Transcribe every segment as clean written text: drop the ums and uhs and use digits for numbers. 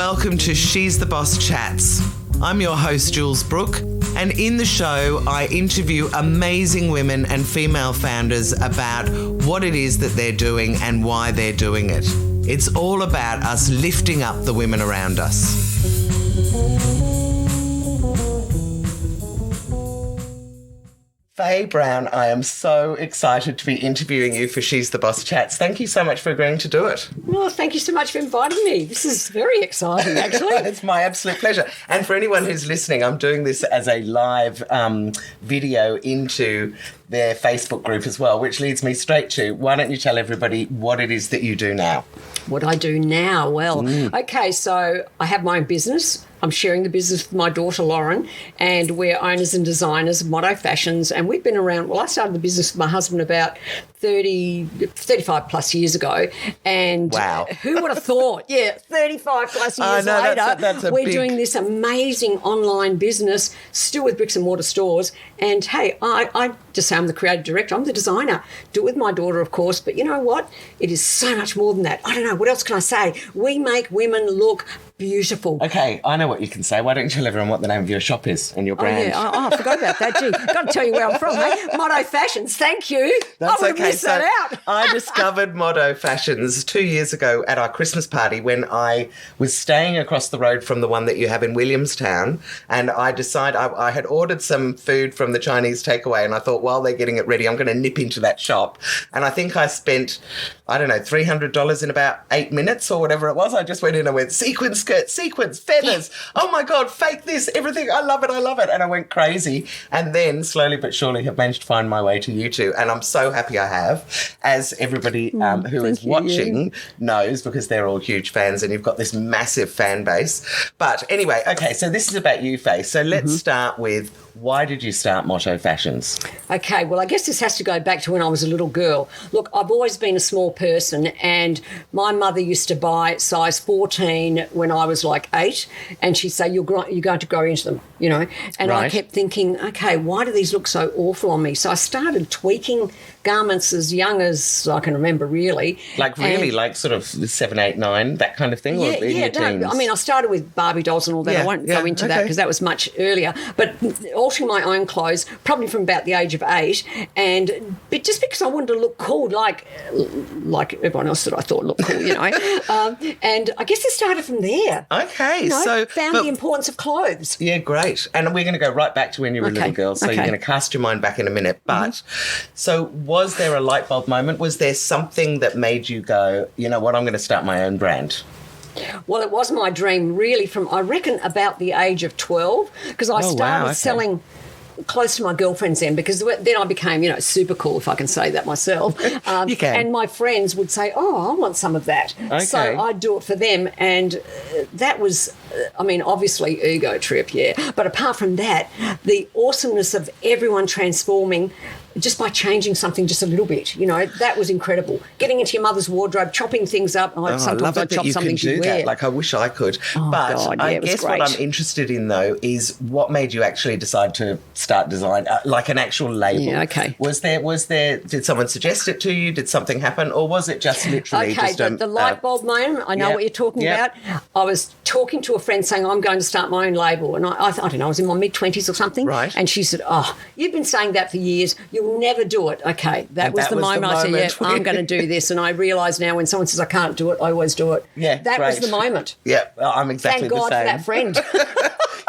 welcome to She's the Boss Chats. I'm your host, Jules Brooke, and in the show, I interview amazing women and female founders about what it is that they're doing and why they're doing it. It's all about us lifting up the women around us. Faye Browne, I am so excited to be interviewing you for She's the Boss Chats. Thank you so much for agreeing to do it. Well, thank you so much for inviting me. This is very exciting, actually. It's my absolute pleasure. And for anyone who's listening, I'm doing this as a live video into their Facebook group as well, which leads me straight to, why don't you tell everybody what it is that you do now? What I do now? Well, okay, so I have my own business. I'm sharing the business with my daughter, Lauren, and we're owners and designers of Motto Fashions. And we've been around, well, I started the business with my husband about 35 plus years ago. And wow. Who would have thought? Yeah, 35 plus years later, that's we're doing this amazing online business, still with bricks and mortar stores. And hey, I just say I'm the creative director. I'm the designer. Do it with my daughter, of course. But you know what? It is so much more than that. I don't know. What else can I say? We make women look beautiful. Okay, I know what you can say. Why don't you tell everyone what the name of your shop is and your brand? Oh, yeah. I forgot about that. Gee, got to tell you where I'm from, eh? Motto Fashions, thank you. That's I would have missed that out. I discovered Motto Fashions 2 years ago at our Christmas party when I was staying across the road from the one that you have in Williamstown, and I decided I had ordered some food from the Chinese takeaway, and I thought while they're getting it ready, I'm going to nip into that shop. And I think I spent, I don't know, $300 in about 8 minutes or whatever it was. I just went in and went, sequin skirt, sequins, feathers. Oh my God, fake this, everything. I love it. And I went crazy. And then slowly but surely have managed to find my way to you two. And I'm so happy I have, as everybody who is watching knows, because they're all huge fans and you've got this massive fan base. But anyway, okay, so this is about you, Faye. So let's start with, why did you start Motto Fashions? Okay, well, I guess this has to go back to when I was a little girl. Look, I've always been a small person, and my mother used to buy size 14 when I was like 8, and she'd say, you're going to grow into them, you know. And right. I kept thinking, okay, why do these look so awful on me? So I started tweaking garments as young as I can remember, really. Like sort of 7, 8, 9, that kind of thing? Yeah, or in your teens? I mean, I started with Barbie dolls and all that. I won't go into that because that was much earlier. But altering my own clothes, probably from about the age of 8, but just because I wanted to look cool, like everyone else that I thought looked cool, you know. And I guess it started from there. Okay, you know, so found the importance of clothes. Yeah, great. And we're going to go right back to when you were a little girl, so you're going to cast your mind back in a minute. But so was there a light bulb moment? Was there something that made you go, you know what, I'm going to start my own brand? Well, it was my dream really from, I reckon, about the age of 12, because I started selling close to my girlfriends then, because then I became, you know, super cool, if I can say that myself. You can. And my friends would say, oh, I want some of that. Okay. So I'd do it for them. And that was, I mean, obviously ego trip, yeah. But apart from that, the awesomeness of everyone transforming just by changing something just a little bit, you know, that was incredible. Getting into your mother's wardrobe, chopping things up. Sometimes I'd chop something to wear. That. Like, I wish I could. But God, I guess what I'm interested in, though, is what made you actually decide to start design, like an actual label. Yeah, okay. Was there, did someone suggest it to you? Did something happen? Or was it just literally the light bulb moment, I know what you're talking about. I was talking to a friend saying, I'm going to start my own label. And I don't know, I was in my mid-20s or something. Right. And she said, oh, you've been saying that for years. You'll never do it. Okay, that was the moment I said, yeah, I'm going to do this. And I realise now when someone says I can't do it, I always do it. Yeah, that was the moment. Yeah, well, I'm exactly the same. Thank God for that friend.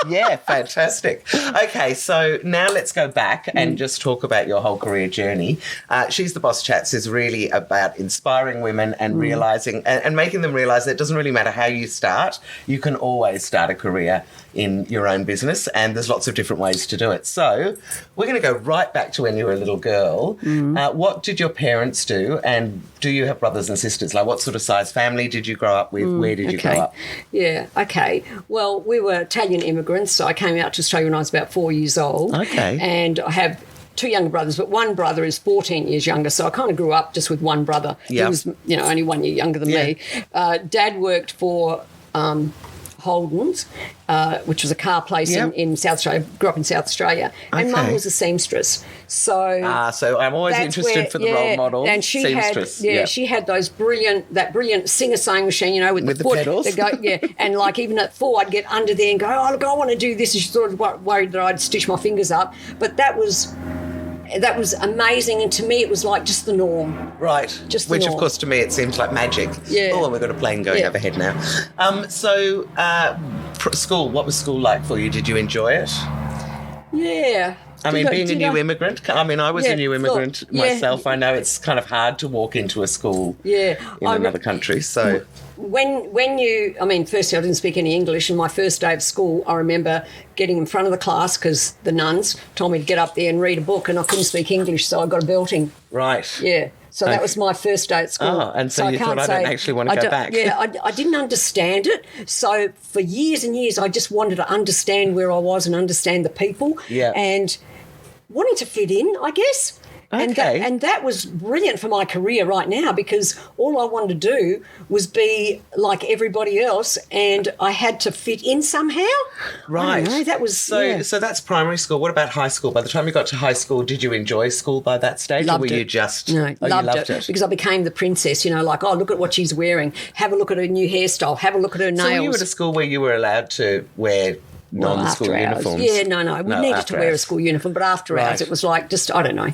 Yeah, fantastic. Okay, so now let's go back and just talk about your whole career journey. She's the Boss Chats is really about inspiring women and realising and making them realise that it doesn't really matter how you start. You can always start a career in your own business, and there's lots of different ways to do it. So we're going to go right back to when you were a little girl. What did your parents do, and do you have brothers and sisters? Like, what sort of size family did you grow up with? Where did you grow up? Yeah, okay. Well, we were Italian immigrants, so I came out to Australia when I was about 4 years old. Okay. And I have 2 younger brothers, but one brother is 14 years younger, so I kind of grew up just with one brother. He was, you know, only 1 year younger than me. Dad worked for Holden's, which was a car place in South Australia. Grew up in South Australia, and Mum was a seamstress. So so I'm always interested for the role model. And she seamstress. had she had those brilliant singer sewing machine, you know, with the foot, pedals. And like even at 4, I'd get under there and go, oh look, I want to do this, and she sort of worried that I'd stitch my fingers up, but that was amazing, and to me it was like just the norm. Right. Just the Which, norm. of course, to me it seems like magic. Yeah. Oh, and we've got a plane going overhead now. School, what was school like for you? Did you enjoy it? Yeah. Being a new immigrant, I was a new immigrant myself. I know it's kind of hard to walk into a school in another country, so... When you, firstly, I didn't speak any English, and my first day of school, I remember getting in front of the class because the nuns told me to get up there and read a book, and I couldn't speak English, so I got a belting. Right. Yeah. So that was my first day at school. Oh, and so you thought, I don't actually want to go back. Yeah, I didn't understand it. So for years and years, I just wanted to understand where I was and understand the people. Yeah. And wanting to fit in, I guess. Okay. And that was brilliant for my career right now, because all I wanted to do was be like everybody else, and I had to fit in somehow. Right. I don't know, that was... So that's primary school. What about high school? By the time you got to high school, did you enjoy school by that stage? Loved or were it. you just... No, you loved it? Because I became the princess, like, oh, look at what she's wearing. Have a look at her new hairstyle. Have a look at her nails. So were you at a school where you were allowed to wear non-school uniforms? Yeah, no. We needed to wear a school uniform, but after hours it was like just, I don't know.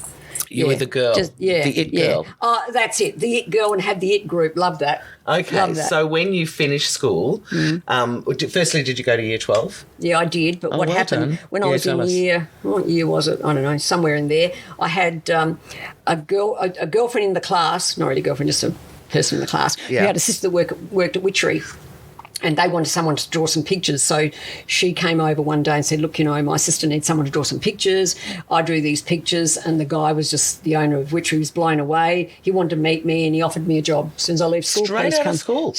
You were the girl, the it girl. Oh, that's it, the it girl, and had the it group. Love that. Okay, Love that. So when you finished school, firstly, did you go to year 12? Yeah, I did, but what happened when I was in what year was it? I don't know, somewhere in there. I had a girlfriend in the class, not really a girlfriend, just a person in the class, who had a sister that worked at Witchery. And they wanted someone to draw some pictures. So she came over one day and said, look, my sister needs someone to draw some pictures. I drew these pictures, and the guy was just the owner of Witchery, was blown away. He wanted to meet me, and he offered me a job as soon as I left school. Straight out of school?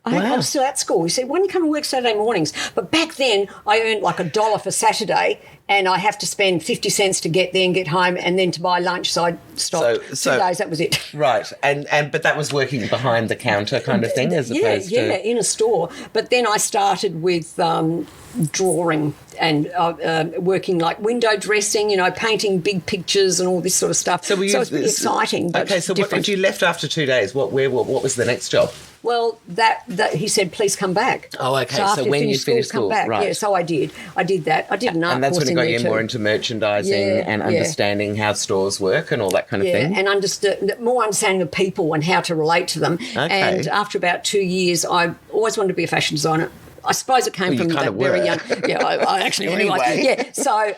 I was still at school. He said, why don't you come and work Saturday mornings? But back then, I earned like $1 for Saturday, and I have to spend 50 cents to get there and get home, and then to buy lunch. So I stopped. 2 days, that was it. Right. But that was working behind the counter kind of thing, as opposed to... Yeah, in a store. But then I started with drawing and working like window dressing, painting big pictures and all this sort of stuff. So it's pretty exciting, but okay, so different. If you left after 2 days, what was the next job? Well, that he said, please come back. Oh, okay. So when you finished school, come back. Right. Yeah, so I did. I did that. I did an art course. And that's when it got you more too. into merchandising and understanding how stores work and all that kind of thing. And more understanding of people and how to relate to them. Okay. And after about 2 years, I always wanted to be a fashion designer. I suppose it came from that very young. Yeah, I actually anyway. Yeah. So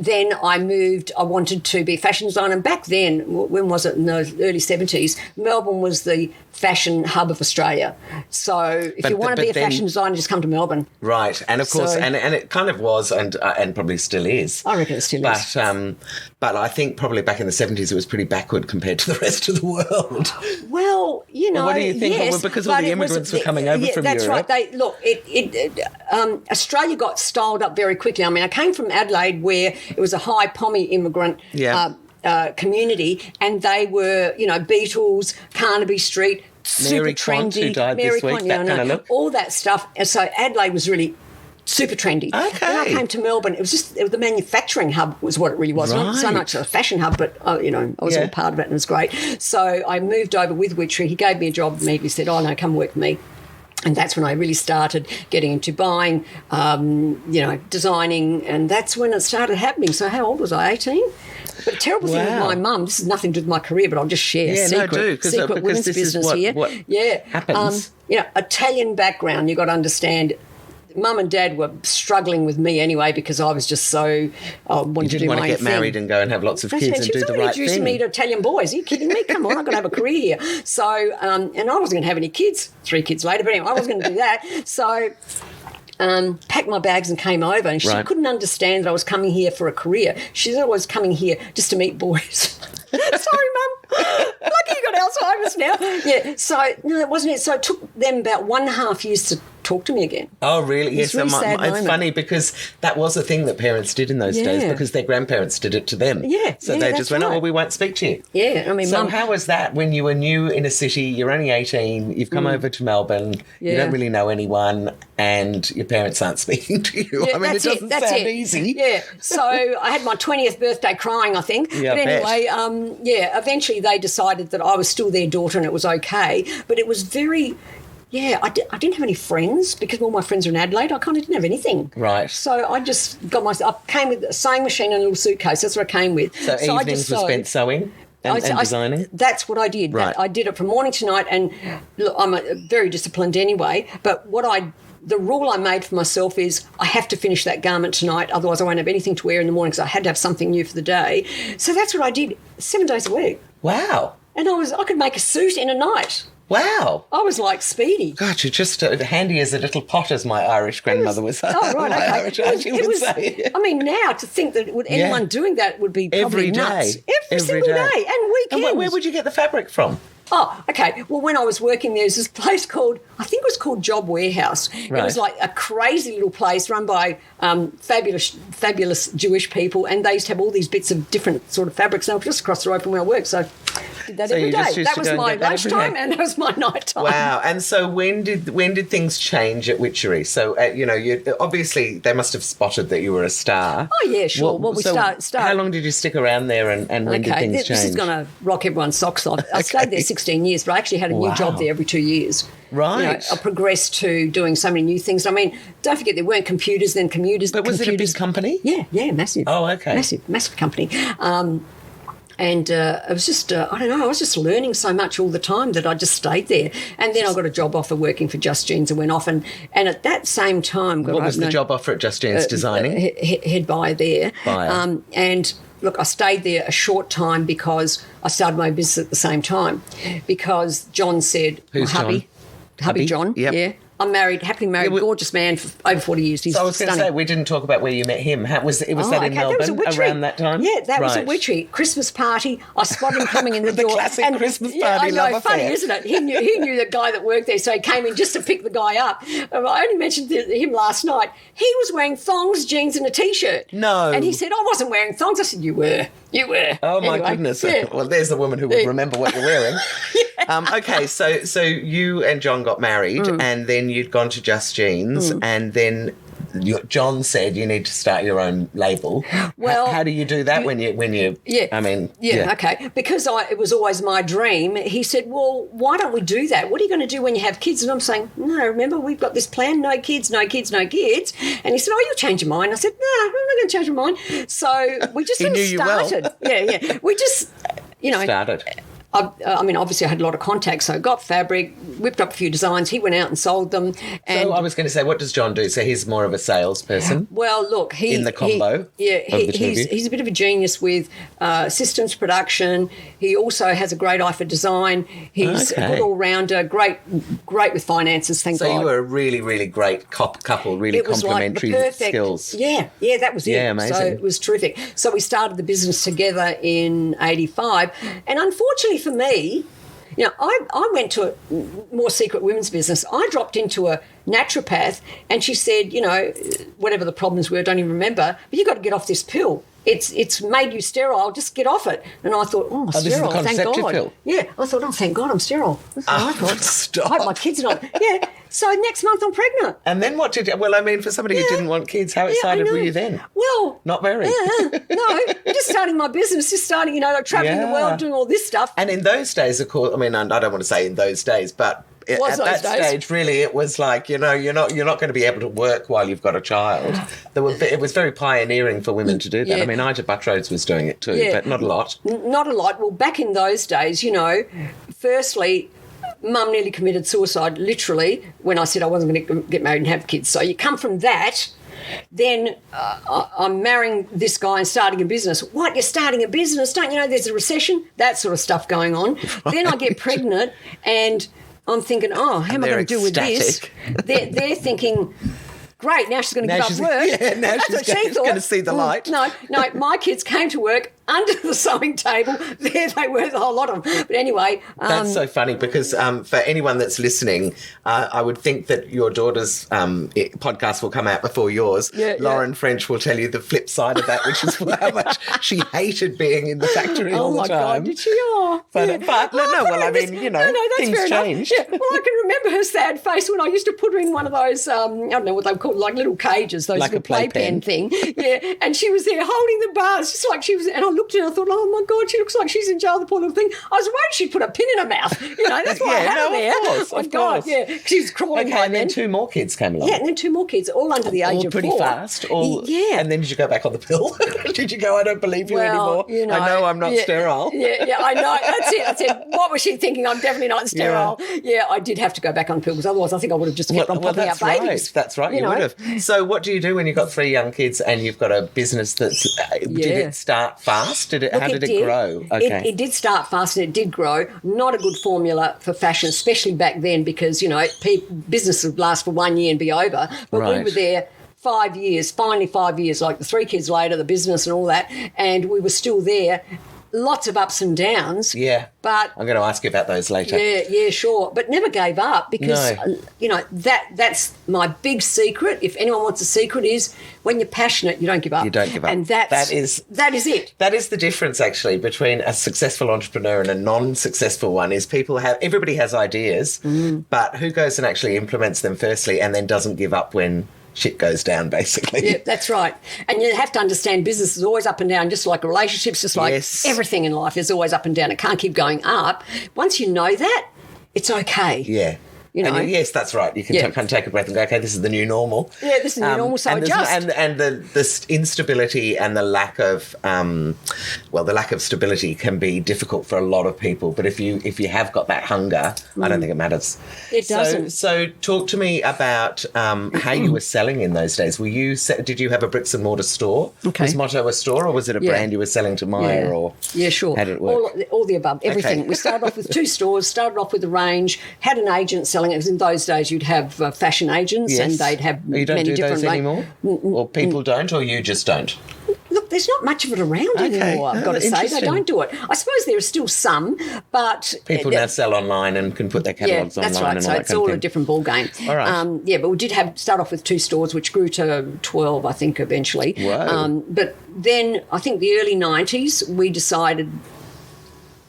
then I moved. I wanted to be a fashion designer. And back then, when was it? In the early 70s, Melbourne was the fashion hub of Australia. So if you want to be a fashion designer, just come to Melbourne. Right, and of course, and it kind of was, and probably still is. I reckon it still is. But I think probably back in the 70s, it was pretty backward compared to the rest of the world. Well, what do you think? Yes, well, because all the immigrants were coming over from that's Europe. That's right. Australia got styled up very quickly. I came from Adelaide, where it was a high pommy immigrant community, and they were, Beatles, Carnaby Street, super Mary trendy. Quant, who died this week, that kind of look. All that stuff. And so Adelaide was really super trendy. Okay. When I came to Melbourne, it was the manufacturing hub was what it really was. Not so much a fashion hub, but, I was all part of it, and it was great. So I moved over with Witchery. He gave me a job, immediately said, oh, no, come work with me. And that's when I really started getting into buying, designing, and that's when it started happening. So how old was I, 18? But a terrible thing with my mum, this is nothing to do with my career, but I'll just share secret women's this business is here. What happens. Italian background, you've got to understand. Mum and Dad were struggling with me anyway, because I was just so wanted to do my own thing. You didn't want to get married and go and have lots of kids and do the right thing. She was introducing me to Italian boys. Are you kidding me? Come on, I've got to have a career here. So, and I wasn't going to have any kids. 3 kids later, but anyway, I wasn't going to do that. So packed my bags and came over, and she couldn't understand that I was coming here for a career. She thought I was coming here just to meet boys. Sorry, Mum. Lucky you got Alzheimer's now. Yeah, so, no, that wasn't it. So it took them about 1.5 years to talk to me again. Oh, really? Yes. It's a really sad It's moment. funny because that was a thing that parents did in those days Yeah. because their grandparents did it to them. Yeah, So yeah, they that's just went, oh, right. well, we won't speak to you. Yeah, I mean, So Mum, how was that when you were new in a city, you're only 18, you've come over to Melbourne, you Yeah. don't really know anyone, and your parents aren't speaking to you? Yeah, I mean, it that's doesn't that's sound it. easy. Yeah. So I had my 20th birthday crying, I think. Yeah, but I bet. anyway, eventually they decided that I was still their daughter and it was okay. But it was very... Yeah, I didn't have any friends because all my friends are in Adelaide. I kind of didn't have anything. Right. So I just got I came with a sewing machine and a little suitcase. That's what I came with. So I evenings just were sewed. spent sewing and designing? That's what I did. Right. I did it from morning to night, and look, I'm very disciplined anyway. But the rule I made for myself is I have to finish that garment tonight, otherwise I won't have anything to wear in the morning because I had to have something new for the day. So that's what I did 7 days a week, Wow. and I could make a suit in a night. Wow. I was like Speedy. God, you're just handy as a little pot, as my Irish grandmother was saying. Oh, right, My okay. Irish auntie would say. I mean, now to think that anyone doing that would be probably Every day. nuts. Every single day. And weekends. And where would you get the fabric from? Oh, okay. Well, when I was working there was this place called, I think it was called Job Warehouse. Right. It was like a crazy little place run by fabulous Jewish people, and they used to have all these bits of different sort of fabrics, and I was just across the road from where I worked, so I did that every you just day. used That to was go and my get that every lunchtime, day. and that was my night time. Wow. And so when did things change at Witchery? So, you obviously they must have spotted that you were a star. Oh, yeah, sure. Well, we start. How long did you stick around there and when did things change? This is going to rock everyone's socks off. I stayed there 16 years, but I actually had a new job there every 2 years. Right. I progressed to doing so many new things. I mean, don't forget there weren't computers, then commuters. But was it a big company? Yeah, massive. Oh, okay. Massive company. And it was just, I don't know, I was just learning so much all the time that I just stayed there. And then I got a job offer working for Just Jeans and went off. And at that same time... What was the job offer at Just Jeans? Designing? Head buyer there. Buyer. And look, I stayed there a short time because I started my business at the same time. Because John said... Who's my hubby, John? Hubby John, Yep. yeah. I'm married, happily married, gorgeous man for over 40 years. He's So I was going to stunning. say, we didn't talk about where you met him. Was that in Melbourne That was a Witchery. around that time? Yeah, that was a Right. Witchery. Christmas party. I spotted him coming in the The door. classic Christmas Yeah, party I know, love funny, affair. isn't it? He knew the guy that worked there, so he came in just to pick the guy up. I only mentioned him last night. He was wearing thongs, jeans and a T-shirt. No. And he said, I wasn't wearing thongs. I said, you were. Oh, my Anyway, goodness. yeah. Well, there's the woman who would remember what you're wearing. Okay, so you and John got married and then you'd gone to Just Jeans and then John said you need to start your own label. Well, how do you do that when you Yeah. I mean, okay. Because it was always my dream, he said, well, why don't we do that? What are you going to do when you have kids? And I'm saying, no, remember, we've got this plan, no kids, no kids, no kids. And he said, oh, you'll change your mind. I said, no, I'm not going to change my mind. So we just He sort of knew you well. started. Yeah. We just, started. I mean, obviously I had a lot of contacts, so I got fabric, whipped up a few designs. He went out and sold them. And So I was going to say, what does John do? So he's more of a salesperson? well, look, In the combo of the two of you? he's a bit of a genius with systems production. He also has a great eye for design. He's Okay. a good all-rounder, great with finances, thank So God. you were a really, really great couple, really It was like the complementary perfect skills. Yeah, that was it. Yeah, amazing. So it was terrific. So we started the business together in 85. And unfortunately for me, I went to a more secret women's business. I dropped into a naturopath and she said, whatever the problems were, I don't even remember, but you've got to get off this pill. It's made you sterile. Just get off it. And I thought, this is the sterile, thank contraceptive God. pill? Yeah, I thought, thank God I'm sterile. That's what I thought. Stop. I hope my kids are not. Yeah. So next month I'm pregnant. And then what did you... Well, I mean, for somebody who didn't want kids, how Yeah, I excited were know. you then? Well, Not very. no, just starting my business, just starting, like traveling the Yeah. world, doing all this stuff. And in those days, of course, I mean, I don't want to say in those days, but Was at that those days. stage, really, it was like, you're not going to be able to work while you've got a child. It was very pioneering for women to do that. Yeah. I mean, Ija Buttrose was doing it too, Yeah. but not a lot. Not a lot. Well, back in those days, firstly, Mum nearly committed suicide, literally, when I said I wasn't going to get married and have kids. So you come from that. Then I'm marrying this guy and starting a business. What, you're starting a business? Don't you know there's a recession? That sort of stuff going on. Then I get pregnant and I'm thinking, how am I they're going to do with this? ecstatic. They're thinking, great, now she's going to give up work. Yeah, now That's she's what she going thought. to see the light. No, my kids came to work. under the sewing table. There they were, the whole lot of them. But anyway. That's so funny because for anyone that's listening, I would think that your daughter's podcast will come out before yours. Yeah, Lauren French will tell you the flip side of that, which is how much she hated being in the factory all the time. Oh, my God, did she? Oh, But, yeah. but no, well, I mean, you know, that's things fair enough. changed. Yeah. Well, I can remember her sad face when I used to put her in one of those, I don't know what they were called, like little cages, those Like little a playpen thing. Yeah, and she was there holding the bars, just like she was, and I looked at her and I thought, oh, my God, she looks like she's in jail, the poor little thing. I was worried she'd put a pin in her mouth. You know, that's why I had her there. Of God, course. yeah. She was crawling by and then 2 more kids came along. Yeah, and then 2 more kids, all under the age All of pretty 4. fast. Yeah. And then did you go back on the pill? Did you go, I don't believe you anymore? You know, I know I'm not sterile. Yeah, I know. That's it. I said, what was she thinking? I'm definitely not sterile. Yeah, I did have to go back on pill because otherwise I think I would have just kept on popping out babies. That's right. You would have. So what do you do when you've got 3 young kids and you've got a business that's... Did it start fast? How did it grow? Okay. It did start fast and it did grow. Not a good formula for fashion, especially back then because, you know, business would last for 1 year and be over. But we were there 5 years, finally 5 years, like the 3 kids later, the business and all that, and we were still there. Lots of ups and downs. Yeah. But I'm going to ask you about those later. Yeah, sure. But never gave up because, you know, that's my big secret. If anyone wants a secret is when you're passionate, you don't give up. You don't give up. And that is it. That is the difference, actually, between a successful entrepreneur and a non-successful one is everybody has ideas, but who goes and actually implements them firstly and then doesn't give up when shit goes down, basically. Yeah, that's right. And you have to understand business is always up and down, just like relationships, just like everything in life is always up and down. It can't keep going up. Once you know that, it's okay. Yeah. You know? And yes, that's right. You can kind of take a breath and go, okay, this is the new normal. Yeah, this is the new normal, so adjust. And the instability and the lack of, the lack of stability can be difficult for a lot of people. But if you have got that hunger, I don't think it matters. It doesn't. So talk to me about how you were selling in those days. Did you have a bricks and mortar store? Okay. Was Motto a store or was it a brand you were selling to Myer? Or sure. How did it work? All the above, everything. Okay. We started off with 2 stores, started off with a range, had an agent selling it. Because in those days you'd have fashion agents and they'd have you don't many do different those anymore? Or people don't, or you just don't? Look, there's not much of it around anymore, I've got to say. They don't do it. I suppose there are still some, but... People now sell online and can put their catalogues online. That's right. And So all that it's kind of all thing. a different ball game. All right. But we did start off with 2 stores, which grew to 12, I think, eventually. Wow. But then I think the early 90s, we decided...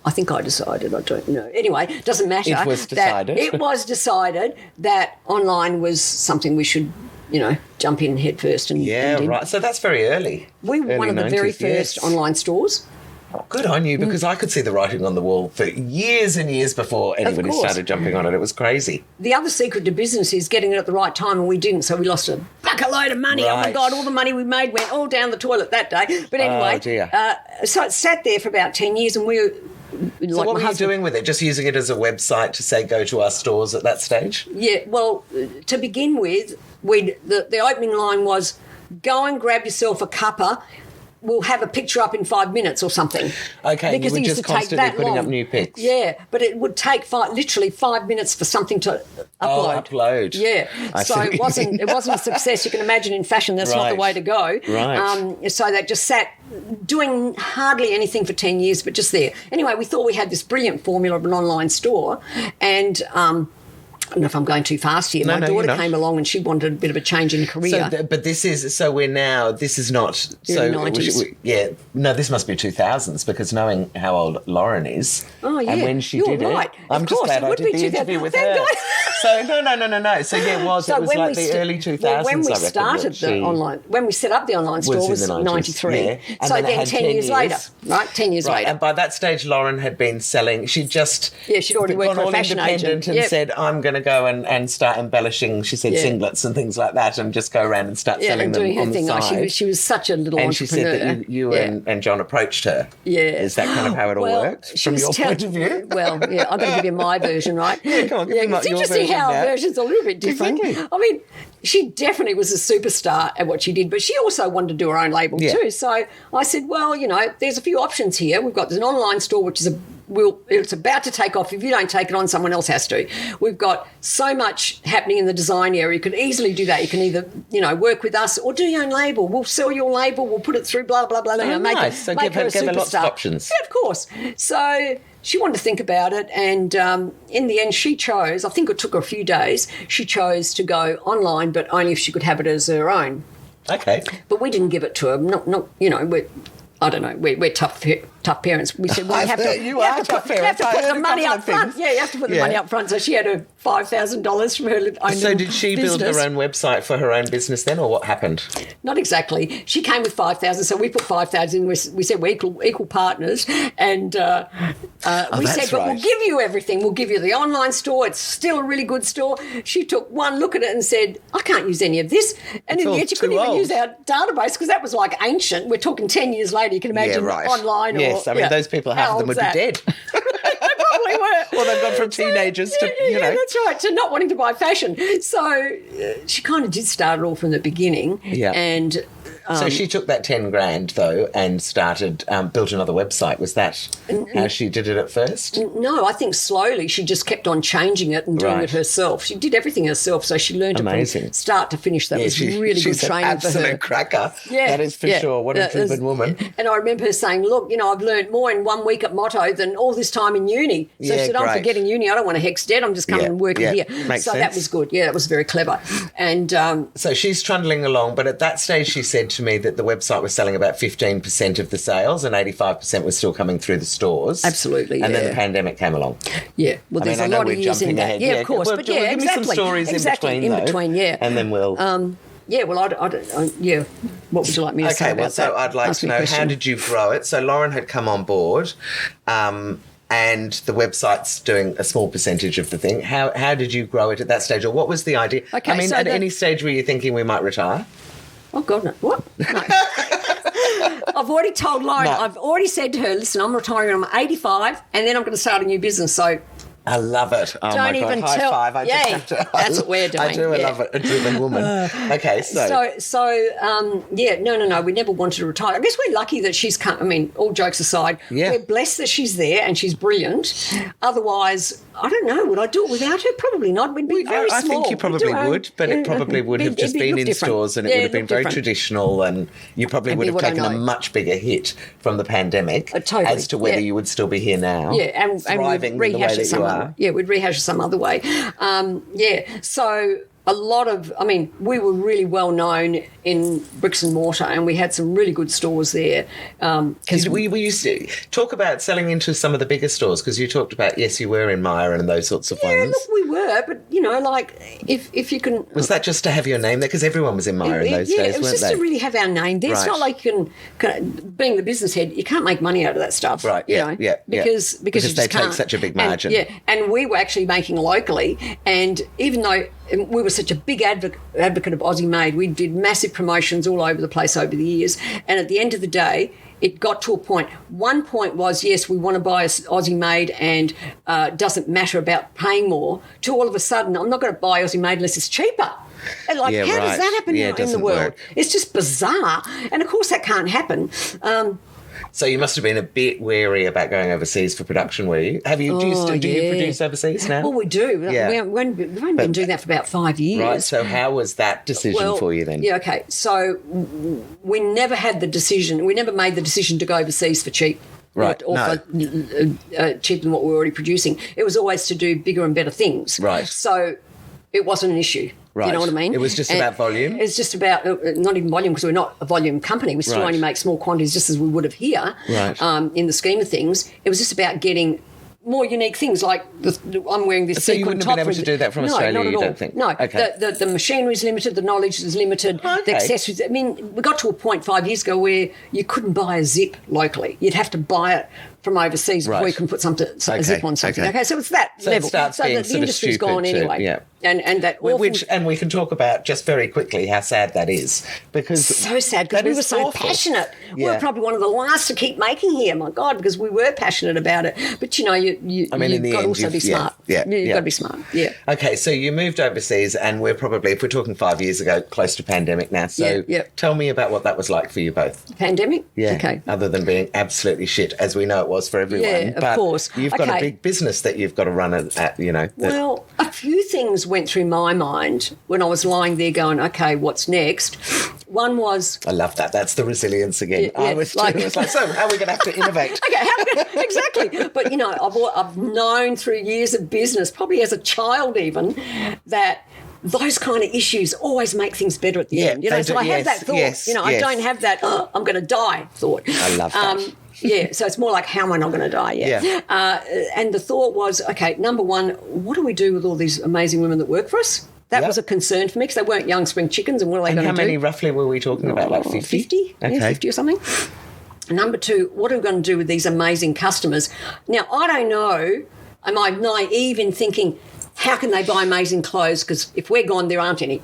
I think I decided, I don't know. Anyway, it doesn't matter. It was decided. It was decided that online was something we should, jump in head first. And right. So that's very early. We were one of the 90s, very first online stores. Oh, good on you, because I could see the writing on the wall for years and years before anybody started jumping on it. It was crazy. The other secret to business is getting it at the right time, and we didn't, so we lost a bucket load of money. Right. Oh, my God, all the money we made went all down the toilet that day. But anyway, so it sat there for about 10 years, and we were... So what were you doing with it? Just using it as a website to say go to our stores at that stage? Yeah, well, to begin with, the opening line was, go and grab yourself a cuppa. We'll have a picture up in 5 minutes or something. Okay, because you were it used just to take constantly that putting long. up new pics. Yeah, but it would take literally 5 minutes for something to upload. Oh, upload. Yeah, so it wasn't a success. You can imagine in fashion that's not the way to go. Right. So that just sat doing hardly anything for 10 years, but just there. Anyway, we thought we had this brilliant formula of an online store, and I don't know if I'm going too fast here. My daughter came along and she wanted a bit of a change in career. But this is not... Early 90s. This must be 2000s, because knowing how old Lauren is... Oh, yeah. And when she You're did right. it... I'm of just course, glad it I would did be the 2000. interview with Thank her. God. So, no. So, it was like the early 2000s, Well, when we I reckon, started when we set up the online store was in the 90s. 93. Yeah. And so then 10 years later, right? 10 years later. And by that stage, Lauren had been selling... She'd already worked for a fashion agent. And said, I'm going to go and start embellishing, she said, singlets and things like that, and just go around and start selling them on the side. She was such a little and entrepreneur. She said that you and John approached her. Yeah. Is that kind of how it all worked from your point of view? Well, yeah, I'm going to give you my version, right? Yeah, come on, give me it's your interesting version how now. our version's a little bit different. Exactly. I mean, she definitely was a superstar at what she did, but she also wanted to do her own label too. So I said, well, there's a few options here. There's an online store, which is it's about to take off. If you don't take it on, someone else has to. We've got so much happening in the design area. You could easily do that. You can either, work with us or do your own label. We'll sell your label. We'll put it through blah, blah, blah. Nice. So give her lots of options. Yeah, of course. So she wanted to think about it, and in the end she chose, I think it took her a few days, she chose to go online, but only if she could have it as her own. Okay. But we didn't give it to her. I don't know. We're tough parents. We said, well, you have to put the money up front. Yeah, you have to put the money up front. So she had her $5,000 from her own So did she build her own website for her own business then, or what happened? Not exactly. She came with $5,000, so we put $5,000 in. We said we're equal partners, and we said, but we'll give you everything. We'll give you the online store. It's still a really good store. She took one look at it and said, I can't use any of this. And in the end, she couldn't even use our database because that was like ancient. We're talking 10 years later. You can imagine online. Yes, those people, half of them would be dead. They probably were. Well, they've gone from teenagers to, Yeah, that's right, to not wanting to buy fashion. So she kind of did start it all from the beginning. Yeah. And so she took that 10 grand though and started, built another website. Was that how she did it at first? No, I think slowly she just kept on changing it and doing it herself. She did everything herself, so she learned it from start to finish. That was really good training for her. She's an absolute cracker. Yeah, that is for sure. What a driven woman. And I remember her saying, look, I've learned more in 1 week at Motto than all this time in uni. So she said, I'm forgetting uni. I don't want a HECS debt. I'm just coming and working here. Makes sense. That was good. Yeah, that was very clever. And so she's trundling along, but at that stage she said to me that the website was selling about 15% of the sales and 85% was still coming through the stores. Absolutely, And then the pandemic came along. Yeah, well, there's a lot of years in that. Yeah, of course. Well, but give me some stories in between, yeah. And then we'll... yeah, well, I don't, what would you like me to say about that? Okay, well, so I'd like to know, how did you grow it? So Lauren had come on board, and the website's doing a small percentage of the thing. How did you grow it at that stage, or what was the idea? Okay, I mean, at any stage were you thinking we might retire? Oh, God, no. What? No. I've already told Lauren, I've already said to her, listen, I'm retiring when I'm 85 and then I'm going to start a new business. So I love it. Oh, don't my God. even High tell. five. I just have to, that's what we're doing. I do. I love it. A driven woman. Okay, no. We never wanted to retire. I guess we're lucky that she's come. I mean, all jokes aside, we're blessed that she's there and she's brilliant. Otherwise, I don't know. Would I do it without her? Probably not. We'd be very small. I think you probably would, but it probably would have just been in different stores and it would have been very traditional, and you probably would have taken a much bigger hit from the pandemic as to whether you would still be here now. Yeah, and thriving in the way that you are. Yeah, we'd rehash it some other way. So a lot of, we were really well known in bricks and mortar, and we had some really good stores there. We used to talk about selling into some of the bigger stores, because you talked about, yes, you were in Myer and those sorts of ones. Yeah, look, we were, but, if you can... Was that just to have your name there? Because everyone was in Myer in those days, weren't they? Yeah, it was just to really have our name there. Right. It's not like you can, being the business head, you can't make money out of that stuff. Right, because you just they can't. Take such a big margin. And we were actually making locally, and even though we were such a big advocate of Aussie Made, we did massive promotions all over the place over the years, and at the end of the day, it got to a point. One point was, yes, we want to buy Aussie Made and doesn't matter about paying more, to all of a sudden, I'm not going to buy Aussie Made unless it's cheaper. And how does that happen in the world? It's just bizarre. And, of course, that can't happen. So you must have been a bit wary about going overseas for production, were you? Do you produce overseas now? Well, we do. Yeah. We've only been doing that for about 5 years. Right, so how was that decision for you then? Yeah, okay. So we never had the decision, we never made the decision to go overseas for cheap. Right, or for cheaper than what we were already producing. It was always to do bigger and better things. Right. So it wasn't an issue. Right. You know what I mean? It was just about volume? It's just about, not even volume, because we're not a volume company. We still only make small quantities just as we would have here in the scheme of things. It was just about getting more unique things, like I'm wearing this so you wouldn't have been able to do that from Australia, not at all. Don't think? No, okay. the machinery is limited, the knowledge is limited, the accessories. We got to a point 5 years ago where you couldn't buy a zip locally. You'd have to buy it from overseas before you can put a zip on something. Okay, so it's that level. So the industry's gone anyway. Yeah. And that awful... and we can talk about just very quickly how sad that is, because so sad, because we were so passionate. We were probably one of the last to keep making here, my God, because we were passionate about it. But you've got to also be smart. You've got to be smart. Yeah. Okay, so you moved overseas, and we're probably, if we're talking 5 years ago, close to pandemic now. So tell me about what that was like for you both. Pandemic? Yeah. Okay. Other than being absolutely shit, as we know it was for everyone. Yeah, of but course. You've got a Okay. big business that you've got to run at, you know. Well, a few things went through my mind when I was lying there going, okay, what's next? One was... I love that. That's the resilience again. Yeah, I was too. like- It was like, so how are we going to have to innovate? Okay, exactly. But, you know, I've known through years of business, probably as a child even, that those kind of issues always make things better at the end. You know, they so do. I have Yes, that thought. yes, you know, I yes. don't have that, oh, I'm going to die thought. I love that. Yeah, so it's more like, how am I not going to die? Yeah. And the thought was, okay, number one, what do we do with all these amazing women that work for us? That Yep. was a concern for me because they weren't young spring chickens, and what are they And going how to do? many roughly were we talking about? Like 50? 50? Okay. Yeah, 50 or something. Number two, what are we going to do with these amazing customers? Now, I don't know, am I naive in thinking, how can they buy amazing clothes? Because if we're gone, there aren't any.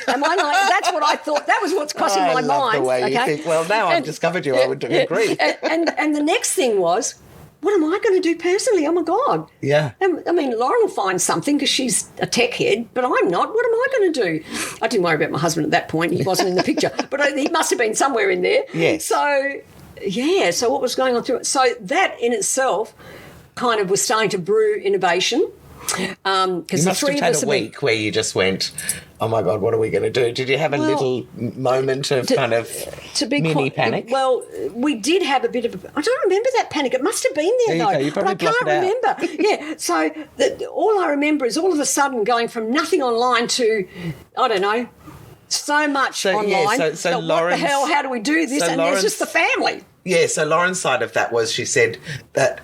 Am I naive? That's what I thought. That was what's crossing I my love mind. the way you okay? think. Well, now I've And- discovered you. I would agree. And the next thing was, what am I going to do personally? Oh, my God. Yeah. I mean, Lauren will find something because she's a tech head, but I'm not. What am I going to do? I didn't worry about my husband at that point. He wasn't in the picture, but he must have been somewhere in there. Yes. So, yeah, so what was going on through it? So that in itself kind of was starting to brew innovation. You Because the must three have of had us a week where you just went, oh my God, what are we going to do? Did you have a little moment of kind of mini panic? Well, we did have a bit of. I don't remember that panic. It must have been there, There you though. go. You probably but I can't block remember. Yeah. So all I remember is all of a sudden going from nothing online to, I don't know, so much So, yeah, online. so that what the Lauren's- hell? How do we do this? so And there's just Lauren's- the family. Yeah, so Lauren's side of that was she said that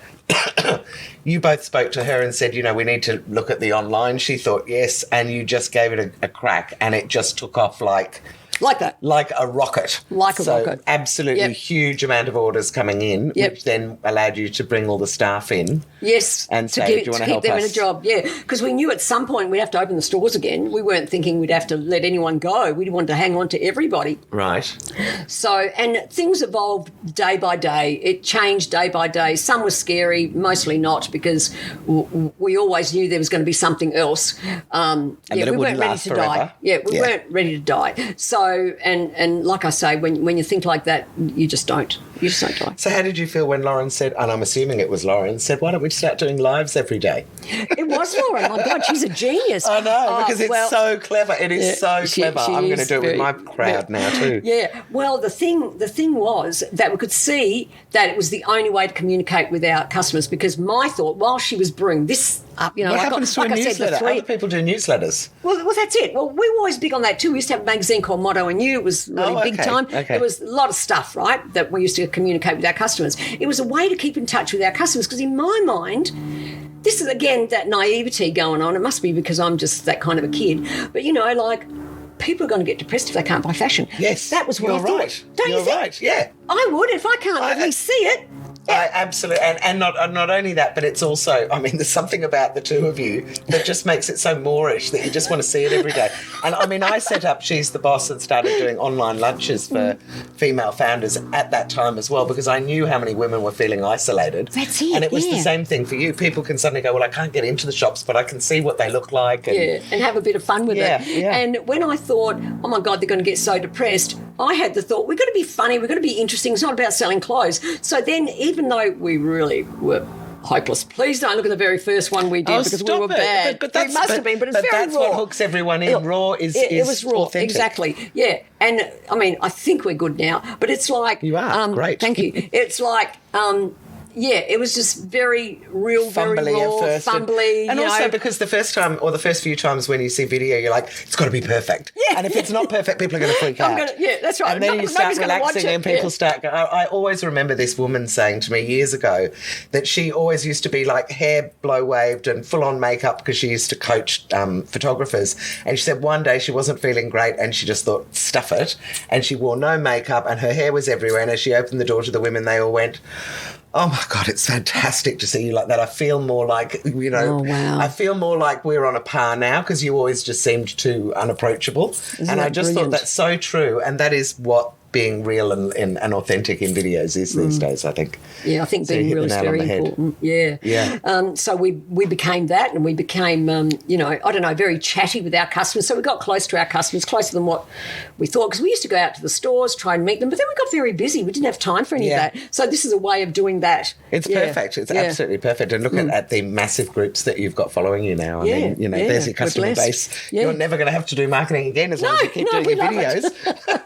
you both spoke to her and said, you know, we need to look at the online. She thought, yes, and you just gave it a crack and it just took off like Like that. like a rocket. Like a so rocket. Absolutely Yep. huge amount of orders coming in, Yep. which then allowed you to bring all the staff in. Yes, And to say, keep, "Do you wanna to keep help them in a us?" job. Yeah, because we knew at some point we'd have to open the stores again. We weren't thinking we'd have to let anyone go. We wanted to hang on to everybody. Right. So, and things evolved day by day. It changed day by day. Some were scary, mostly not, because we always knew there was going to be something else. that it we wouldn't weren't ready last to die. forever. Yeah, we Yeah. weren't ready to die. So, and like I say, when you think like that, you just don't. You just don't die. So how did you feel when Lauren said, and I'm assuming it was Lauren, said, why don't we start doing lives every day? It was Lauren. My God, she's a genius. I know, Oh, because it's well, so clever. It is so she clever. I'm going to is do it with very- my crowd now too. Yeah. Well, the thing was that we could see that it was the only way to communicate with our customers, because my thought, while she was brewing this up, you know, What like, happens to like a I said, newsletter? the three. Other people do newsletters. Well, that's it. Well, we were always big on that too. We used to have a magazine called Motto and You. It was really Oh, big okay, time. okay. There was a lot of stuff, right, that we used to communicate with our customers. It was a way to keep in touch with our customers, because in my mind, this is, again, that naivety going on. It must be because I'm just that kind of a kid. But, you know, like, people are going to get depressed if they can't buy fashion. Yes. That was what you're I thought. right. Don't you're you think? right, yeah. I would if I can't at least see it. I absolutely, and not only that, but it's also, I mean, there's something about the two of you that just makes it so Moorish that you just want to see it every day. And I mean, I set up She's the Boss and started doing online lunches for female founders at that time as well, because I knew how many women were feeling isolated. That's it, And it was the yeah. same thing for you. People can suddenly go, well, I can't get into the shops, but I can see what they look like. And Yeah, and have a bit of fun with Yeah, it. yeah. And when I thought, oh my God, they're going to get so depressed, I had the thought, we've got to be funny, we've got to be interesting. It's not about selling clothes. So then, even though we really were hopeless, please don't look at the very first one we did, because we stop were it. bad. But it must have been, but it's very that's raw. what hooks everyone in. Raw is It was raw, authentic. exactly. Yeah, and I mean, I think we're good now, but it's like You are, great. Thank you. It's like. Yeah, it was just very real, very Fumbly raw, at first. fumbly. And you also know. because the first time or the first few times when you see video, you're like, it's got to be perfect. Yeah. And if it's not perfect, people are going to freak out. Yeah, that's right. And then you start Nobody's gonna watch relaxing it. and people Yeah. start going. I always remember this woman saying to me years ago that she always used to be like hair blow waved and full on makeup because she used to coach photographers. And she said one day she wasn't feeling great and she just thought, stuff it. And she wore no makeup and her hair was everywhere. And as she opened the door to the women, they all went, oh my God, it's fantastic to see you like that. I feel more like, you know, Oh, wow. I feel more like we're on a par now because you always just seemed too unapproachable. And I that just brilliant? thought that's so true. And that is what being real and authentic in videos is these days, I think. Yeah, I think So you being hit real the is nail on very the head. important. Yeah. Yeah. So we became that, and we became, very chatty with our customers. So we got close to our customers, closer than what we thought, because we used to go out to the stores, try and meet them, but then we got very busy. We didn't have time for any of that. So this is a way of doing that. It's perfect. It's absolutely perfect. And look at the massive groups that you've got following you now. I mean, there's your customer base. Yeah. You're never going to have to do marketing again as long as you keep doing your videos.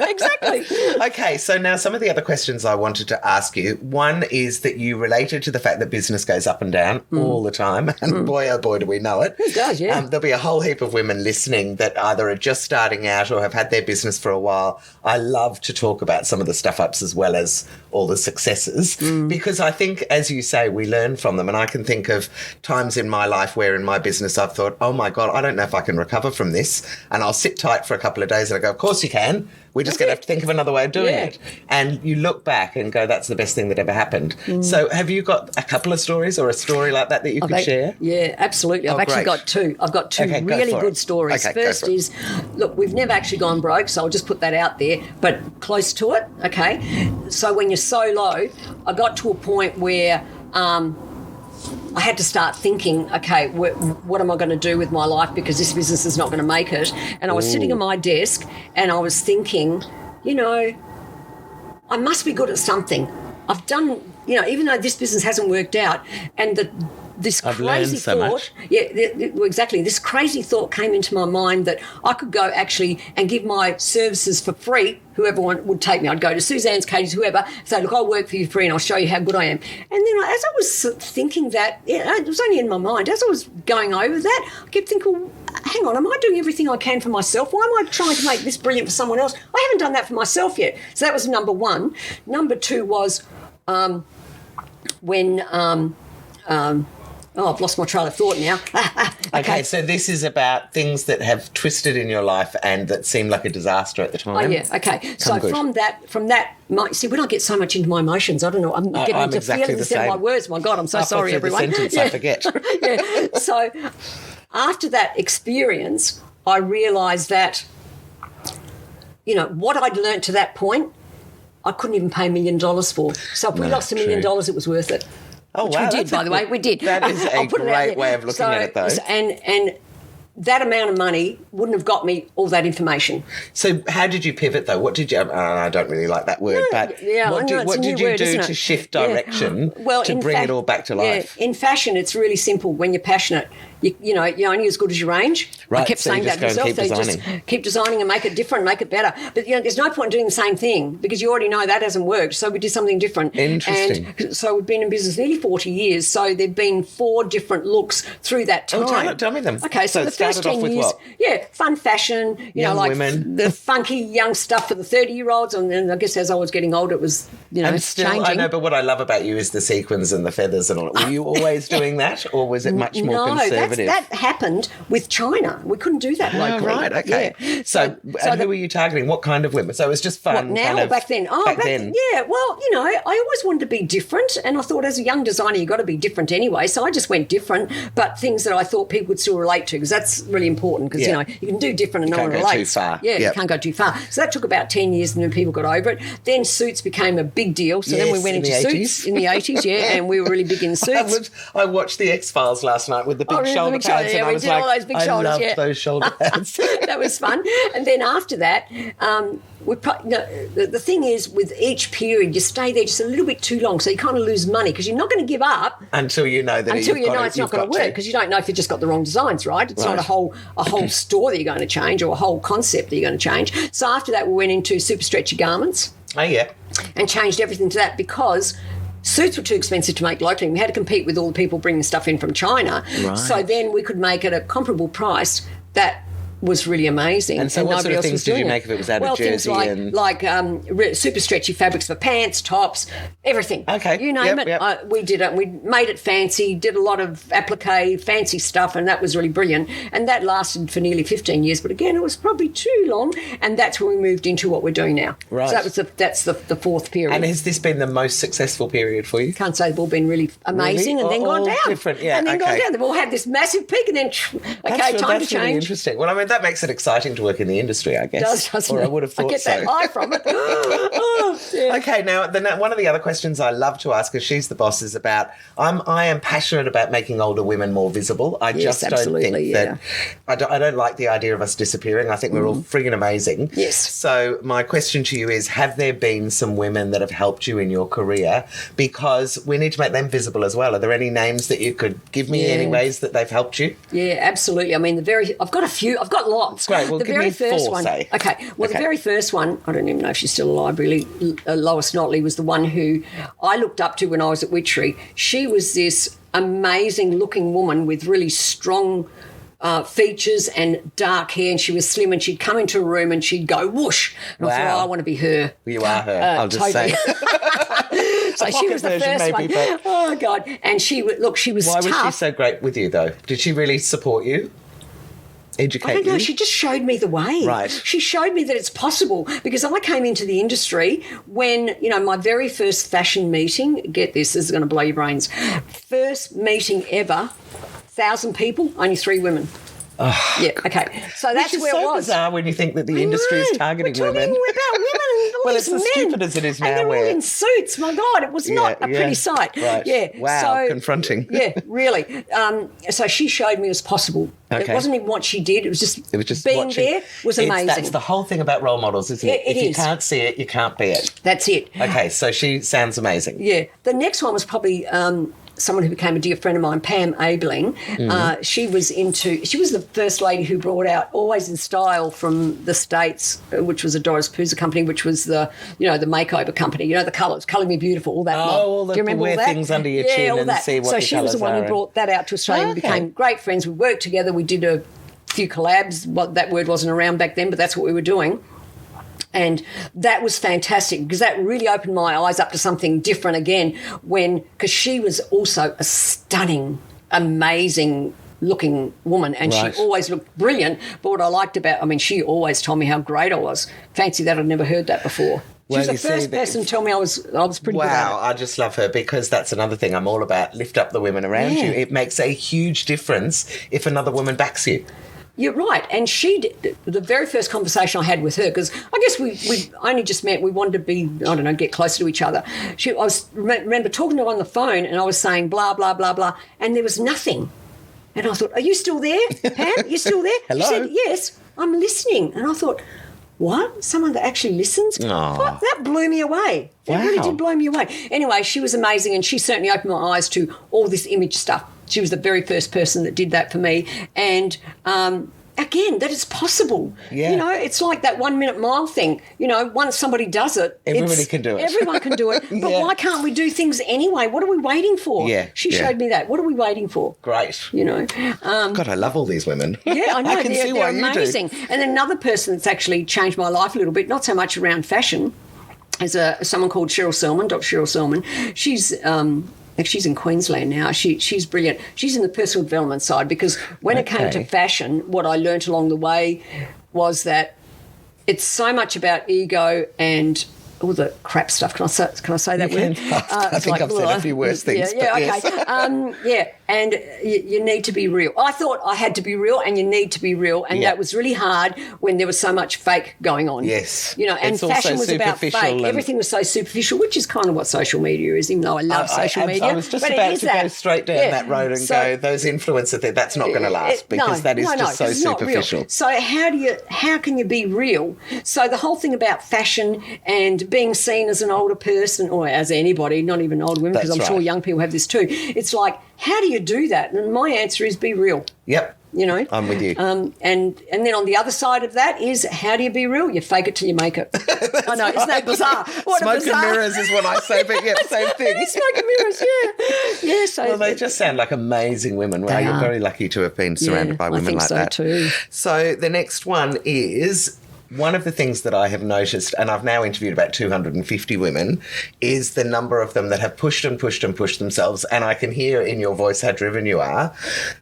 Exactly. Okay, so now some of the other questions I wanted to ask you. One is that you related to the fact that business goes up and down all the time. And boy, oh boy, do we know it. It does, yeah. There'll be a whole heap of women listening that either are just starting out or have had their business for a while. I love to talk about some of the stuff-ups as well as all the successes because I think, as you say, we learn from them. And I can think of times in my life where in my business I've thought, oh my God, I don't know if I can recover from this. And I'll sit tight for a couple of days and I go, of course you can. We're just going to have to think of another way of doing it. And you look back and go, that's the best thing that ever happened. So have you got a couple of stories or a story like that you could share? Yeah, absolutely. I've actually got two. I've got two really good stories. Okay, first is, look, we've never actually gone broke, so I'll just put that out there, but close to it, okay? So when you're so low, I got to a point where I had to start thinking, okay, what am I going to do with my life because this business is not going to make it. And I was sitting at my desk and I was thinking, I must be good at something. I've done, even though this business hasn't worked out, and this crazy thought, exactly. This crazy thought came into my mind that I could go actually and give my services for free. Whoever would take me, I'd go to Suzanne's, Katie's, whoever, say, look, I'll work for you for free and I'll show you how good I am. And then as I was thinking that, it was only in my mind, as I was going over that, I kept thinking, well, hang on, am I doing everything I can for myself? Why am I trying to make this brilliant for someone else? I haven't done that for myself yet. So that was number one. Number two was when I've lost my trail of thought now. Okay, so this is about things that have twisted in your life and that seemed like a disaster at the time. Oh, yeah, okay. So from that, see, when I get so much into my emotions, I don't know, I'm getting into exactly feelings instead of my words. My God, I'm so sorry, everyone. I forget. Yeah. So after that experience, I realised that, what I'd learnt to that point, I couldn't even pay $1 million for. So if we lost $1 million, it was worth it. Oh, wow. We did, by the way. We did. That is a great way of looking at it, though. And that amount of money wouldn't have got me all that information. So how did you pivot, though? What did you... I don't really like that word, but what did you do to shift direction to bring it all back to life? Yeah, in fashion, it's really simple. When you're passionate, you're only as good as your range. Right, I kept saying that to myself. Just keep designing and make it different, make it better. But, there's no point in doing the same thing because you already know that hasn't worked. So we did something different. Interesting. And so we've been in business nearly 40 years. So there have been 4 different looks through that time. Oh, tell me them. Okay, so the first 10 years, fun fashion, young like women. The funky young stuff for the 30-year-olds. And then I guess as I was getting older, it was, and still, changing. I know, but what I love about you is the sequins and the feathers and all. Were you always doing that, or was it much more conservative? That happened with China. We couldn't do that locally. Right, okay. Yeah. So who were you targeting? What kind of women? So it was just fun. What, now or back then? Oh, back then. Yeah, well, I always wanted to be different, and I thought as a young designer, you've got to be different anyway. So I just went different, but things that I thought people would still relate to, because that's really important, because, you can do different and no one relates. Too far. Yeah, you can't go too far. So that took about 10 years, and then people got over it. Then suits became a big deal. So then we went into suits in the 80s, and we were really big in suits. I watched the X-Files last night with the big shoulder pads, and I was like, all those big shoulders, loved those shoulder pads. That was fun. And then after that, the thing is, with each period, you stay there just a little bit too long, so you kind of lose money because you're not going to give up until you know that it's not going to work, because you don't know if you've just got the wrong designs, right? It's not a whole store that you're going to change or a whole concept that you're going to change. So after that, we went into super stretchy garments. Oh yeah, and changed everything to that because suits were too expensive to make locally. We had to compete with all the people bringing stuff in from China. Right. So then we could make at a comparable price that was really amazing. And so what sort of things did you make if it was out of jersey? Things like super stretchy fabrics for pants, tops, everything. Okay. You name it. We did it. We made it fancy, did a lot of applique, fancy stuff, and that was really brilliant. And that lasted for nearly 15 years. But again, it was probably too long, and that's when we moved into what we're doing now. Right. So that's the fourth period. And has this been the most successful period for you? Can't say they've all been really amazing and then gone down. Different, yeah. And then gone down. They've all had this massive peak and then, time to change. Really interesting. Well, I mean, that makes it exciting to work in the industry, I guess. Doesn't or it? I would have thought I get so. that high from it. Oh, yeah. Okay, now one of the other questions I love to ask, because she's the boss, is about I am passionate about making older women more visible. I Yes, just don't think absolutely, that I don't like the idea of us disappearing. I think we're all frigging amazing. Yes. So my question to you is, have there been some women that have helped you in your career? Because we need to make them visible as well. Are there any names that you could give me, any ways that they've helped you? Yeah, absolutely. I mean, I've got a few. I've got lots. Great. Well, the give very me first 4, one. say. Okay. Well, the very first one, I don't even know if she's still alive. Really, Lois Notley was the one who I looked up to when I was at Witchery. She was this amazing-looking woman with really strong features and dark hair, and she was slim, and she'd come into a room and she'd go whoosh. And I thought, I want to be her. You are her. I'll just totally. say. So she was the first one. But Oh God! And she was why tough. was she so great with you, though? Did she really support you? Educate I don't know. you? She just showed me the way. Right. She showed me that it's possible, because I came into the industry when, my very first fashion meeting, get this is going to blow your brains, first meeting ever, 1,000 people, only 3 women. Oh, yeah, okay. So that's which is where so it was. bizarre when you think that the industry is targeting We're women. talking about women and all Well, these it's as men. stupid as it is now, And they're all where- in suits. My God, it was not a pretty sight. Right. Yeah. Wow, So, confronting. Yeah, really. So she showed me it was possible. Okay. It wasn't even what she did. It was just being watching. there was amazing. That's the whole thing about role models, isn't it? It if you is. can't see it, you can't be it. That's it. Okay, so she sounds amazing. Yeah. The next one was probably someone who became a dear friend of mine, Pam Abeling. She was the first lady who brought out Always in Style from the States, which was a Doris Puza company, which was the makeover company, the colours, Colour Me Beautiful, all that. all the Do you remember wear all that? things under your chin all and that. see what So your she was the colours one are who and- brought that out to Australia. We became great friends. We worked together. We did a few collabs. Well, that word wasn't around back then, but that's what we were doing. And that was fantastic, because that really opened my eyes up to something different again, because she was also a stunning, amazing looking woman, and Right. she always looked brilliant. But what I liked she always told me how great I was. Fancy that, I'd never heard that before. She was the first person to tell me I was pretty good at Wow, it. I just love her, because that's another thing I'm all about. Lift up the women around you. It makes a huge difference if another woman backs you. You're right. And she did, the very first conversation I had with her, because I guess we only just met, we wanted to be, get closer to each other. I remember talking to her on the phone, and I was saying blah, blah, blah, blah, and there was nothing. And I thought, are you still there, Pam? You still there? Hello? She said, yes, I'm listening. And I thought, what? Someone that actually listens? Aw. What? That blew me away. It really Wow. did blow me away. Anyway, she was amazing, and she certainly opened my eyes to all this image stuff. She was the very first person that did that for me. And again, that is possible. Yeah. It's like that 1 minute mile thing. Once somebody does it, Everybody can do it. Everyone can do it. But Yeah. why can't we do things anyway? What are we waiting for? Yeah, She yeah. showed me that. What are we waiting for? Great. God, I love all these women. Yeah, I know. I can see why they're you do. amazing. And another person that's actually changed my life a little bit, not so much around fashion, is someone called Cheryl Selman, Dr. Cheryl Selman. She's in Queensland now. She's brilliant. She's in the personal development side, because when it came to fashion, what I learnt along the way was that it's so much about ego and all the crap stuff. Can I say that word? I think I've said a few worse things. Yeah, but okay. yes. And you need to be real. I thought I had to be real, and you need to be real, and that was really hard when there was so much fake going on. Yes. And It's also fashion was about fake. superficial and- Everything was so superficial, which is kind of what social media is, even though I love social media. I was just but it about is to that. go straight down that road and go, those influencer things, that's not going to last, because that is just so it's not real. superficial. So how can you be real? So the whole thing about fashion and being seen as an older person, or as anybody, not even older women, because I'm That's sure right. young people have this too. It's like, how do you do that? And my answer is be real. Yep. I'm with you. And then on the other side of that is, how do you be real? You fake it till you make it. I know, isn't that bizarre? What Smoke a bizarre. and mirrors is what I say, but yeah, same thing. Smoke and mirrors, yeah. Yeah, so Well, they just sound like amazing women. Wow, They you're are. very lucky to have been surrounded by I women think like so that. too. So the next one is, one of the things that I have noticed, and I've now interviewed about 250 women, is the number of them that have pushed and pushed and pushed themselves. And I can hear in your voice how driven you are.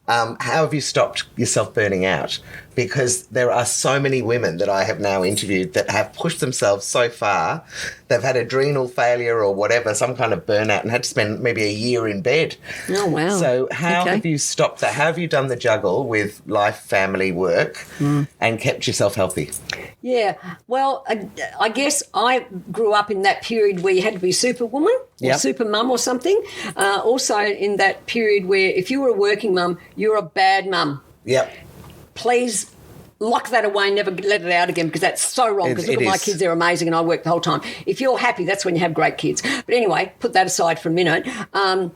How have you stopped yourself burning out? because there are so many women that I have now interviewed that have pushed themselves so far. They've had adrenal failure or whatever, some kind of burnout, and had to spend maybe a year in bed. Oh, wow. So how have you stopped that? How have you done the juggle with life, family, work and kept yourself healthy? Yeah, well, I guess I grew up in that period where you had to be superwoman or super mum or something. Also in that period where if you were a working mum, you were a bad mum. Yep. Please lock that away and never let it out again, because that's so wrong. Because look at my kids, they're amazing and I work the whole time. If you're happy, that's when you have great kids. But anyway, put that aside for a minute. I'd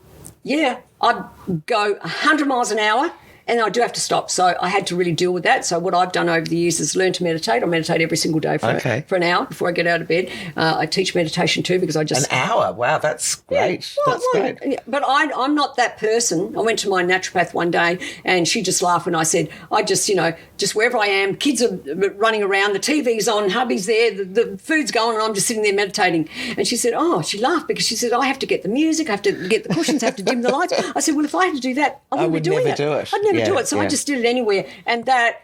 go 100 miles an hour and I do have to stop. So I had to really deal with that. So what I've done over the years is learn to meditate. I meditate every single day for an hour before I get out of bed. I teach meditation too, because I just... An hour? Wow, that's great. Yeah, that's great. But I'm not that person. I went to my naturopath one day and she just laughed when I said, I just, just wherever I am, kids are running around, the TV's on, hubby's there, the food's going, and I'm just sitting there meditating. And she said, she laughed because she said, I have to get the music, I have to get the cushions, I have to dim the lights. I said, well, if I had to do that, I wouldn't be doing it. Do it. I'd never do it. So I just did it anywhere. And that,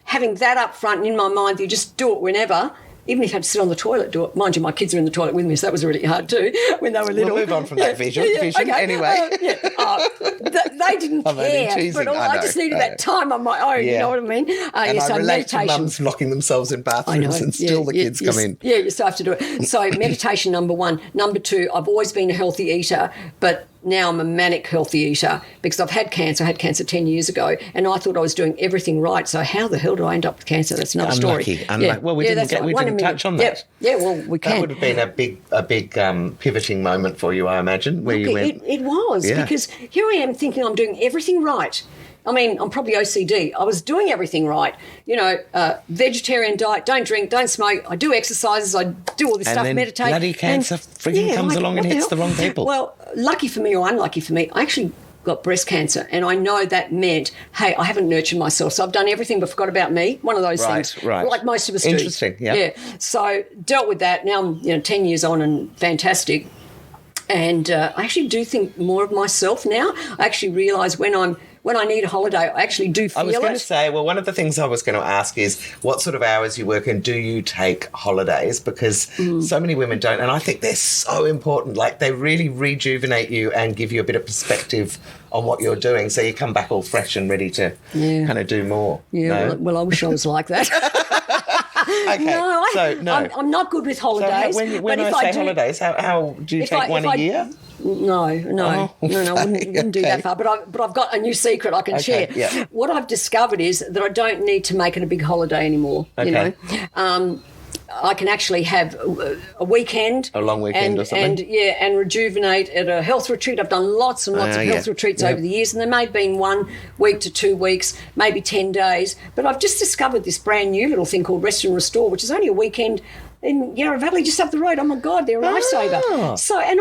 having that up front in my mind, you just do it whenever. Even if you had to sit on the toilet, do it. Mind you, my kids are in the toilet with me, so that was really hard too when they were little. We'll move on from that vision. Okay. Anyway. They didn't care, but I just needed that time on my own, you know what I mean? And I relate to mums locking themselves in bathrooms and still the kids come in. Yeah, you still have to do it. So meditation, number one. Number two, I've always been a healthy eater, but now I'm a manic healthy eater because I've had cancer. I had cancer 10 years ago and I thought I was doing everything right. So how the hell did I end up with cancer? That's another story. Unlucky. Well, we didn't touch on that. Yeah, well, we can. That would have been a big pivoting moment for you, I imagine, where you went... It was, because here I am thinking I'm doing everything right. I mean, I'm probably OCD. I was doing everything right. Vegetarian diet, don't drink, don't smoke. I do exercises. I do all this stuff, meditate. And then bloody cancer freaking comes along and hits the wrong people. Well, lucky for me or unlucky for me, I actually got breast cancer, and I know that meant, hey, I haven't nurtured myself, so I've done everything but forgot about me. One of those things, like most of us do. Interesting, yeah. So dealt with that. Now I'm 10 years on and fantastic. And I actually do think more of myself now. I actually realise when I need a holiday, I actually do feel it. I was going to say, well, one of the things I was going to ask is what sort of hours you work and do you take holidays? Because so many women don't, and I think they're so important. Like, they really rejuvenate you and give you a bit of perspective on what you're doing, so you come back all fresh and ready to kind of do more. Yeah, well, I wish I was like that. Okay, I'm not good with holidays. So when I say holidays, how do you take one a year? No, I wouldn't do that far. But I've got a new secret I can share. Yeah. What I've discovered is that I don't need to make it a big holiday anymore. Okay. I can actually have a weekend. A long weekend or something. And rejuvenate at a health retreat. I've done lots and lots of health retreats over the years, and there may have been 1 week to 2 weeks, maybe 10 days. But I've just discovered this brand new little thing called Rest and Restore, which is only a weekend in Yarra Valley, just up the road. Oh my God, they're a lifesaver. So, and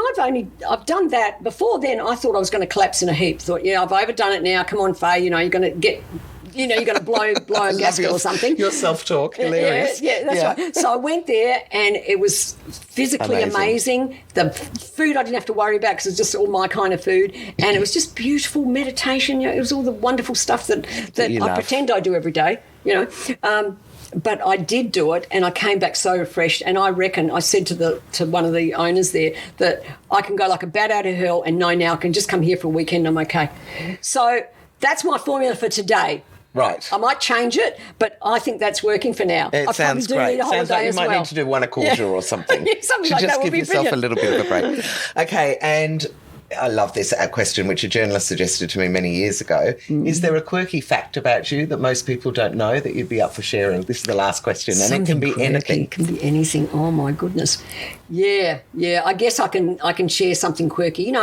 I've done that before. Then I thought I was going to collapse in a heap. Thought, I've overdone it now. Come on, Faye, you're going to get... you're going to blow a gasket or something. Your self-talk, hilarious. Yeah, that's right. So I went there and it was physically amazing. The food I didn't have to worry about because it was just all my kind of food. And it was just beautiful meditation. It was all the wonderful stuff that I pretend I do every day, But I did do it and I came back so refreshed, and I reckon I said to one of the owners there that I can go like a bat out of hell and know now I can just come here for a weekend and I'm okay. So that's my formula for today. Right. I might change it, but I think that's working for now. It sounds great. Sounds like you might need to do one a quarter or something. Something like that would be brilliant. Just give yourself a little bit of a break. Okay, and I love this question, which a journalist suggested to me many years ago. Is there a quirky fact about you that most people don't know that you'd be up for sharing? This is the last question, and it can be anything. It can be anything. Oh my goodness. Yeah. I guess I can share something quirky.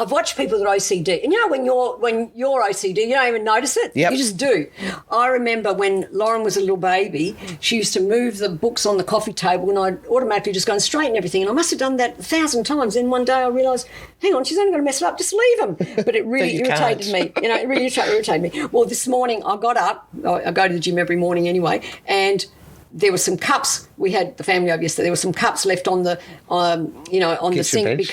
I've watched people that are OCD, and when you're OCD, you don't even notice it. Yep. You just do. I remember when Lauren was a little baby, she used to move the books on the coffee table, and I'd automatically just go and straighten everything. And I must have done that 1,000 times. Then one day I realised, hang on, she's only going to mess it up. Just leave them. But it really irritated me. It really irritated me. Well, this morning I got up. I go to the gym every morning anyway, and there were some cups. We had the family over yesterday. There were some cups left on the, on the sink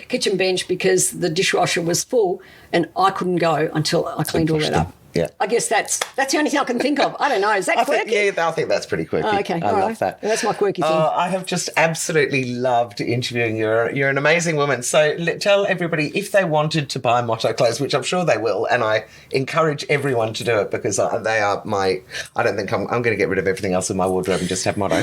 kitchen bench because the dishwasher was full, and I couldn't go until I cleaned all that up. Yeah. I guess that's the only thing I can think of. I don't know. Is that quirky? I think that's pretty quirky. Oh, okay. I love that. That's my quirky thing. I have just absolutely loved interviewing you. You're an amazing woman. So tell everybody if they wanted to buy Motto clothes, which I'm sure they will, and I encourage everyone to do it because they are my. I don't think I'm going to get rid of everything else in my wardrobe and just have Motto.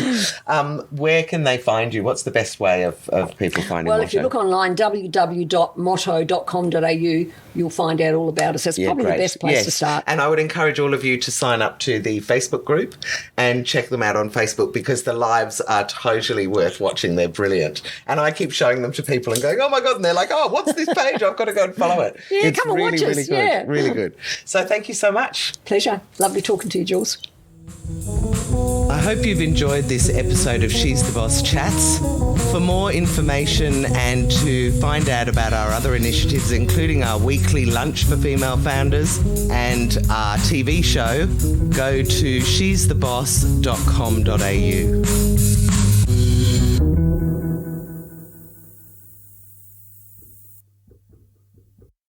Where can they find you? What's the best way of people finding Motto? Well, if you look online, www.motto.com.au, you'll find out all about us. That's probably the best place to start. And I would encourage all of you to sign up to the Facebook group and check them out on Facebook because the lives are totally worth watching. They're brilliant. And I keep showing them to people and going, oh my God, and they're like, oh, what's this page? I've got to go and follow it. Yeah, it's come and really, watch us. really good. Yeah. Really good. So thank you so much. Pleasure. Lovely talking to you, Jules. I hope you've enjoyed this episode of She's the Boss Chats. For more information and to find out about our other initiatives, including our weekly lunch for female founders and our TV show, go to shestheboss.com.au.